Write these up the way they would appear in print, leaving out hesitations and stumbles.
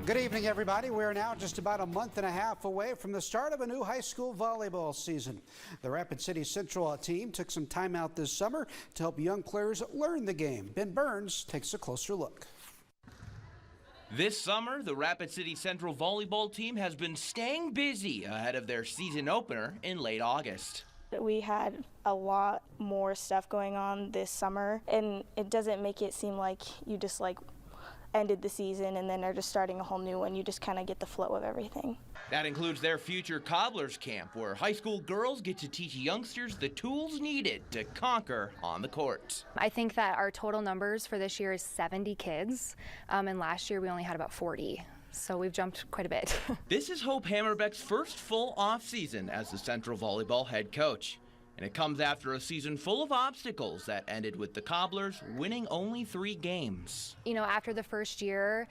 Good evening, everybody. We're now just about a month and a half away from the start of a new high school volleyball season. The Rapid City Central team took some time out this summer to help young players learn the game. Ben Burns takes a closer look. This summer, the Rapid City Central volleyball team has been staying busy ahead of their season opener in late August. We had a lot more stuff going on this summer, and it doesn't make it seem like you just ended the season and then are just starting a whole new one. You just kind of get the flow of everything. That includes their future Cobblers camp, where high school girls get to teach youngsters the tools needed to conquer on the court. I think that our total numbers for this year is 70 kids, and last year we only had about 40. So we've jumped quite a bit. This is Hope Hammerbeck's first full off-season as the Central volleyball head coach. And it comes after a season full of obstacles that ended with the Cobblers winning only 3 games. You know, after the first year,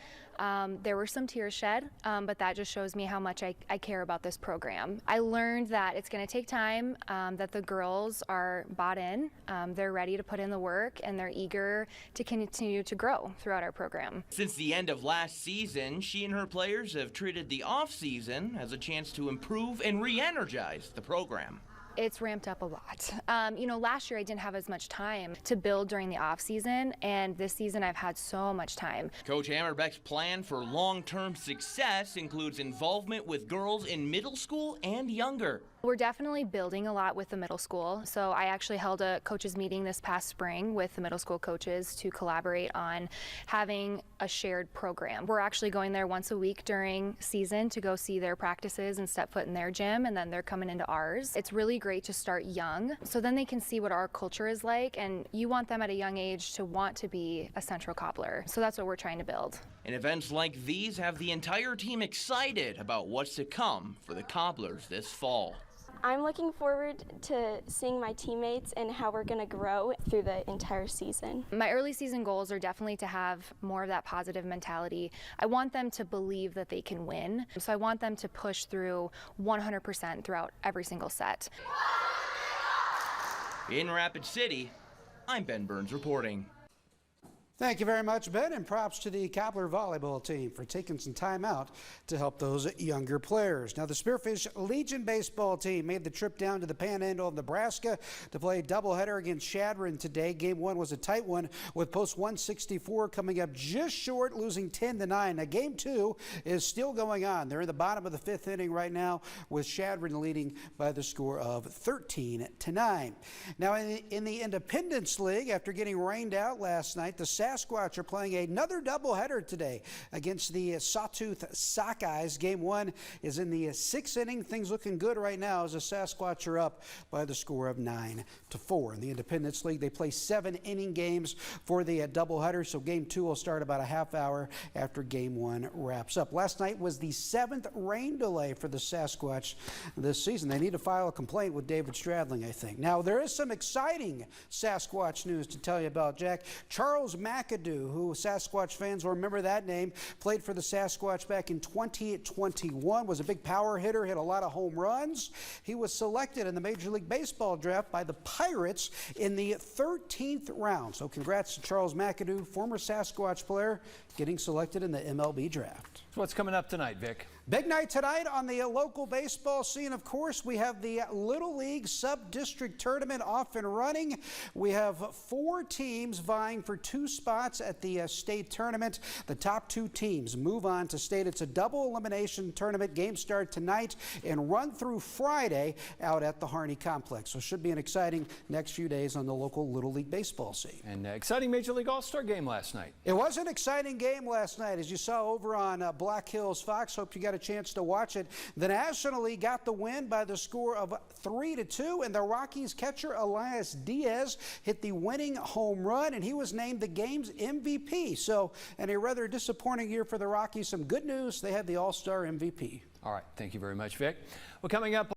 there were some tears shed, but that just shows me how much I care about this program. I learned that it's going to take time, that the girls are bought in, they're ready to put in the work, and they're eager to continue to grow throughout our program. Since the end of last season, she and her players have treated the off-season as a chance to improve and re-energize the program. It's ramped up a lot. You know, last year I didn't have as much time to build during the off season, and this season I've had so much time. Coach Hammerbeck's plan for long-term success includes involvement with girls in middle school and younger. We're definitely building a lot with the middle school. So I actually held a coaches meeting this past spring with the middle school coaches to collaborate on having a shared program. We're actually going there once a week during season to go see their practices and step foot in their gym, and then they're coming into ours. It's really great to start young, so then they can see what our culture is like, and you want them at a young age to want to be a Central Cobbler. So that's what we're trying to build. And events like these have the entire team excited about what's to come for the Cobblers this fall. I'm looking forward to seeing my teammates and how we're going to grow through the entire season. My early season goals are definitely to have more of that positive mentality. I want them to believe that they can win, so I want them to push through 100% throughout every single set. In Rapid City, I'm Ben Burns reporting. Thank you very much, Ben, and props to the Cobbler volleyball team for taking some time out to help those younger players. Now, the Spearfish Legion baseball team made the trip down to the Panhandle of Nebraska to play a doubleheader against Chadron today. Game 1 was a tight one, with post 164 coming up just short, losing 10-9. Now, Game 2 is still going on. They're in the bottom of the 5th inning right now, with Chadron leading by the score of 13-9. Now, in the Independence League, after getting rained out last night, the Sasquatch are playing another doubleheader today against the Sawtooth Sockeyes. Game 1 is in the 6th inning. Things looking good right now as the Sasquatch are up by the score of 9-4. In the Independence League, they play 7-inning games for the doubleheader, so Game 2 will start about a half hour after Game 1 wraps up. Last night was the 7th rain delay for the Sasquatch this season. They need to file a complaint with David Stradling, I think. Now, there is some exciting Sasquatch news to tell you about, Jack. Charles McAdoo, who Sasquatch fans will remember that name, played for the Sasquatch back in 2021, was a big power hitter, hit a lot of home runs. He was selected in the Major League Baseball draft by the Pirates in the 13th round. So congrats to Charles McAdoo, former Sasquatch player, getting selected in the MLB draft. So what's coming up tonight, Vic? Big night tonight on the local baseball scene. Of course, we have the Little League Sub-District Tournament off and running. We have 4 teams vying for 2 spots at the state tournament. The top 2 teams move on to state. It's a double elimination tournament. Games start tonight and run through Friday out at the Harney Complex. So it should be an exciting next few days on the local Little League baseball scene. And exciting Major League All-Star game last night. It was an exciting game last night, as you saw over on Black Hills Fox. Hope you got a chance to watch it. The National League got the win by the score of 3-2, and the Rockies catcher Elias Diaz hit the winning home run, and he was named the game's MVP. So, in a rather disappointing year for the Rockies, some good news. They had the All-Star MVP. All right. Thank you very much, Vic. Well, coming up